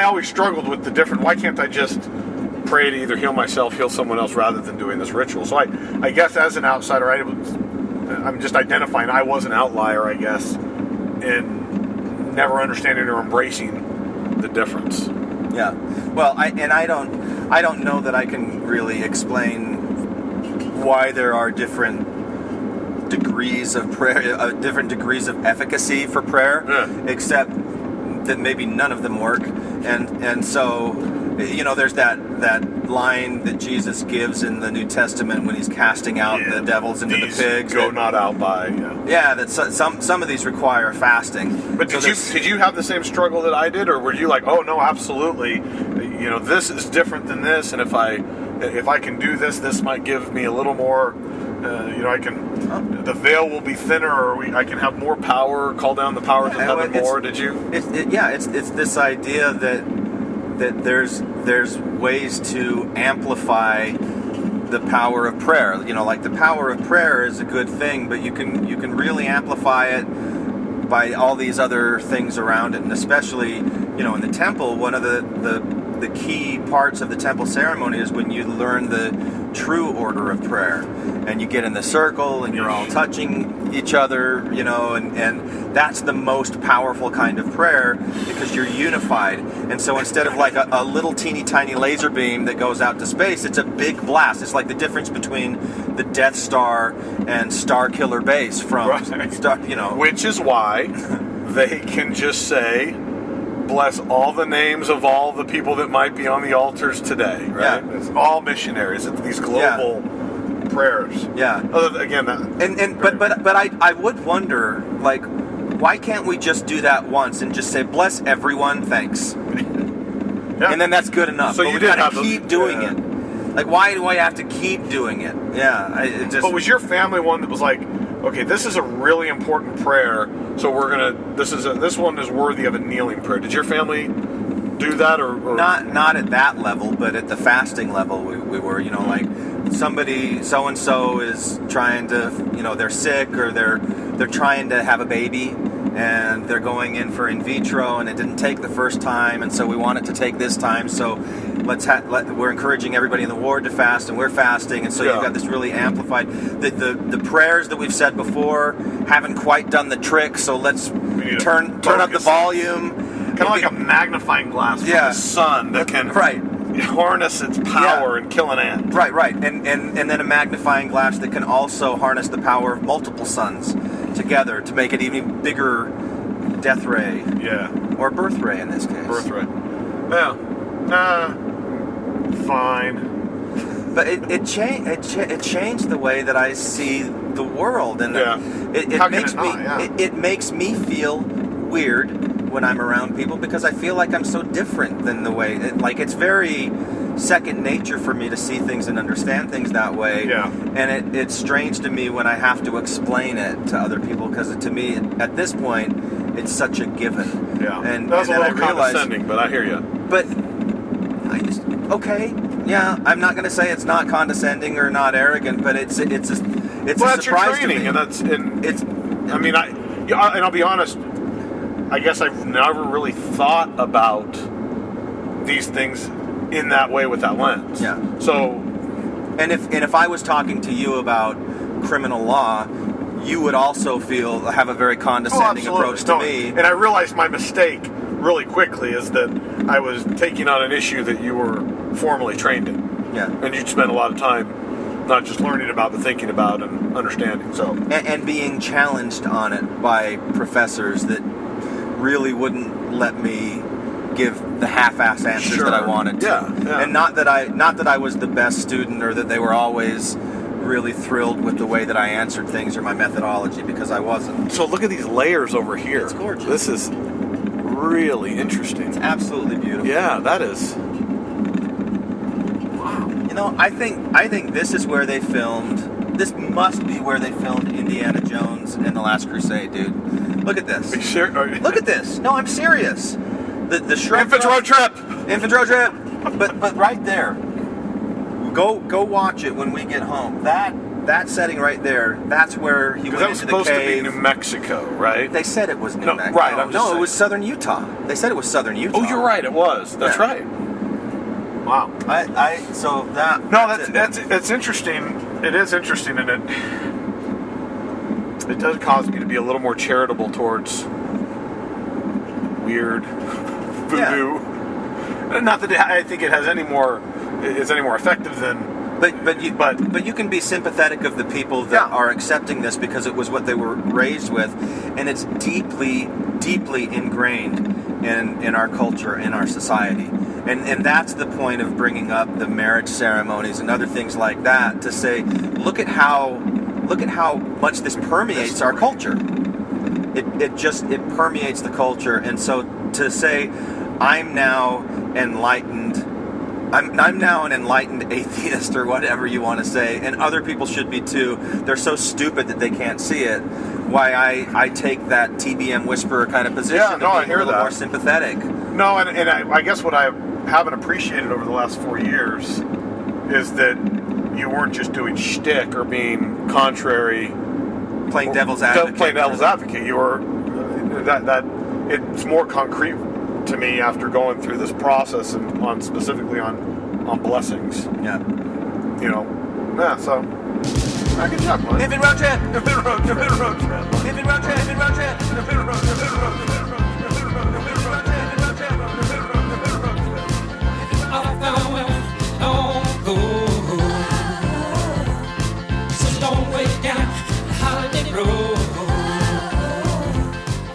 always struggled with the different. Why can't I just pray to either heal myself, heal someone else, rather than doing this ritual? So I guess as an outsider, I'm just identifying I was an outlier, I guess, in never understanding or embracing the difference. Yeah. Well, I don't know that I can really explain why there are different degrees of prayer, different degrees of efficacy for prayer, except that maybe none of them work, and so there's that line that Jesus gives in the New Testament when He's casting out the devils into the pigs. Go not out by. Yeah, that some of these require fasting. But did you have the same struggle that I did, or were you like, oh no, absolutely, this is different than this, and if I can do this might give me a little more. The veil will be thinner, or I can have more power, call down the powers of heaven more. Did you? It's this idea that there's ways to amplify the power of prayer. Like the power of prayer is a good thing, but you can really amplify it by all these other things around it, and especially, in the temple, one of the key parts of the temple ceremony is when you learn the true order of prayer, and you get in the circle and you're all touching each other, and that's the most powerful kind of prayer because you're unified. And so instead of like a little teeny tiny laser beam that goes out to space, it's a big blast. It's like the difference between the Death Star and Star Killer Base from Star, Which is why they can just say, bless all the names of all the people that might be on the altars today, right? Yeah. It's all missionaries. It's these global prayers. Yeah. Again, but I would wonder, like, why can't we just do that once and just say, bless everyone, thanks? Yeah. And then that's good enough. So but you we did gotta have keep doing it. Like, why do I have to keep doing it? Yeah. But was your family one that was like, okay, this is a really important prayer, so we're gonna. This one is worthy of a kneeling prayer. Did your family do that, or not at that level, but at the fasting level, we were. Like somebody so and so is trying to, they're sick or they're trying to have a baby, and they're going in for in vitro, and it didn't take the first time, and so we want it to take this time. So we're encouraging everybody in the ward to fast, and we're fasting, and so you've got this really amplified. The prayers that we've said before haven't quite done the trick, so let's turn up the volume. Kind of like a magnifying glass from the sun that can harness its power and kill an ant. Right, and then a magnifying glass that can also harness the power of multiple suns together to make it even bigger death ray. Yeah. Or birth ray in this case. Birth ray. Yeah. Fine. But it changed the way that I see the world, and it makes me feel weird when I'm around people because I feel like I'm so different than the way. It's very second nature for me to see things and understand things that way. Yeah. And it's strange to me when I have to explain it to other people because to me at this point it's such a given. Yeah. And that's and a then little I realize, condescending, but I hear you. But I'm not going to say it's not condescending or not arrogant, but it's a that's surprise your training, to me. and that's It's. I mean, and I'll be honest. I guess I've never really thought about these things in that way with that lens. Yeah. So, and if I was talking to you about criminal law, you would also have a very condescending approach to me. And I realized my mistake really quickly is that I was taking on an issue that you were formally trained in. Yeah. And you'd spend a lot of time not just learning about, but thinking about and understanding. So. And being challenged on it by professors that really wouldn't let me give the half-ass answers that I wanted to. Yeah. And not that I was the best student or that they were always really thrilled with the way that I answered things or my methodology, because I wasn't. So look at these layers over here. It's gorgeous. This is really interesting. It's absolutely beautiful. Yeah, that is. Wow. I think this is where they filmed. This must be where they filmed Indiana Jones and the Last Crusade, dude. Look at this. Look at this. No, I'm serious. The shrub. Infant road trip. But right there. Go watch it when we get home. That setting right there. That's where he went into the cave. That was supposed to be New Mexico, right? They said it was New Mexico. Right. No, it was Southern Utah. They said it was Southern Utah. Oh, you're right. It was. That's right. Wow. That's interesting. It is interesting, and it does cause me to be a little more charitable towards weird voodoo. Yeah. Not that I think it is any more effective than. But you can be sympathetic of the people that are accepting this because it was what they were raised with, and it's deeply, deeply ingrained in our culture, in our society. And that's the point of bringing up the marriage ceremonies and other things like that, to say, look at how much this permeates our culture. It permeates the culture. And so to say, I'm now enlightened. I'm now an enlightened atheist, or whatever you want to say, and other people should be too. They're so stupid that they can't see it. Why I take that TBM whisperer kind of position of being I hear a little that. more sympathetic. No, and I guess what I haven't appreciated over the last 4 years is that you weren't just doing shtick or being contrary, playing devil's advocate. You were that it's more concrete to me after going through this process and specifically on blessings. Yeah. You know. Yeah. So. Good job, man. If it road trip. If it road trip. If it road trip. If it road trip. If it road trip. If it road trip. If it road trip. I found where don't go. So don't wait down the holiday road.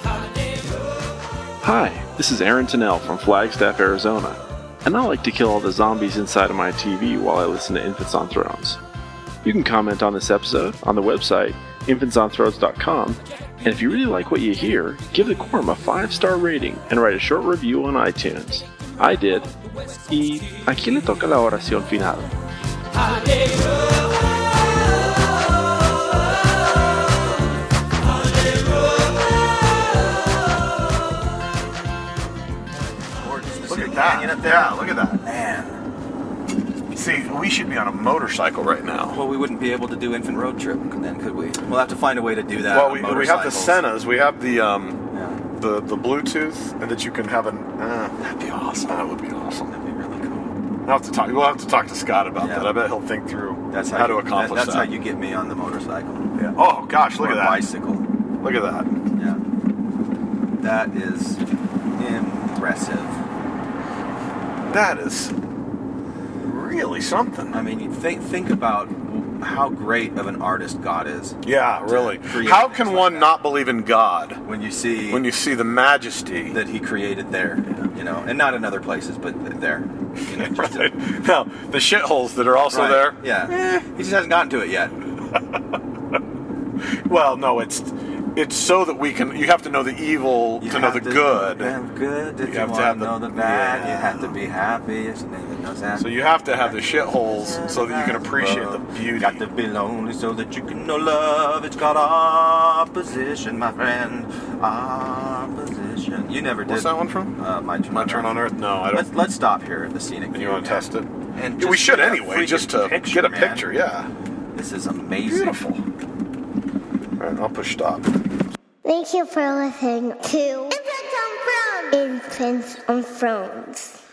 Holiday road. Hi, this is Aaron Tennell from Flagstaff, Arizona, and I like to kill all the zombies inside of my TV while I listen to Infants on Thrones. You can comment on this episode on the website infantsonthrones.com, and if you really like what you hear, give the Quorum a 5-star rating and write a short review on iTunes. I did. Y aquí le toca la oración final. Holiday road. Look at that. Yeah, look at that. Man. See, we should be on a motorcycle right now. Well, we wouldn't be able to do infant road trip then, could we? We'll have to find a way to do that. Well, on we have the motorcycles. Sennas. We have the Yeah. the Bluetooth, and that you can have an. That'd be awesome. That would be awesome. That'd be really cool. We'll have to talk to Scott about Yeah. that. I bet he'll think through That's how to you, accomplish That's that. how you get me on the motorcycle. Yeah. Oh gosh, look Or at a that. bicycle. Look at that. Yeah. That is impressive. That is really something. I mean, you think about how great of an artist God is. Yeah, really. create How things can like one that. not believe in God When you see when you see the majesty? that He created there, you know, and not in other places, but there. You know, just Right. Now, the shitholes that are also right. there. Yeah. He just hasn't gotten to it yet. Well, no, it's so that we can. You have to know the evil to know the good. Have good. If You you, have to want have to the- know the bad, you yeah. have to be happy. If something knows that. So you have to have the shitholes so that you can appreciate the beauty. Got to be lonely so that you can know love. It's got opposition, my friend. Opposition. You never did. What's that one from? My Turn on Earth? No, I don't. Let's stop here at the scenic And view. you want to test it? And Yeah, we just should get a anyway, just to freaking picture, get a man. picture. Yeah. This is amazing. Beautiful. All right, I'll push stop. Thank you for listening to Infants on Thrones.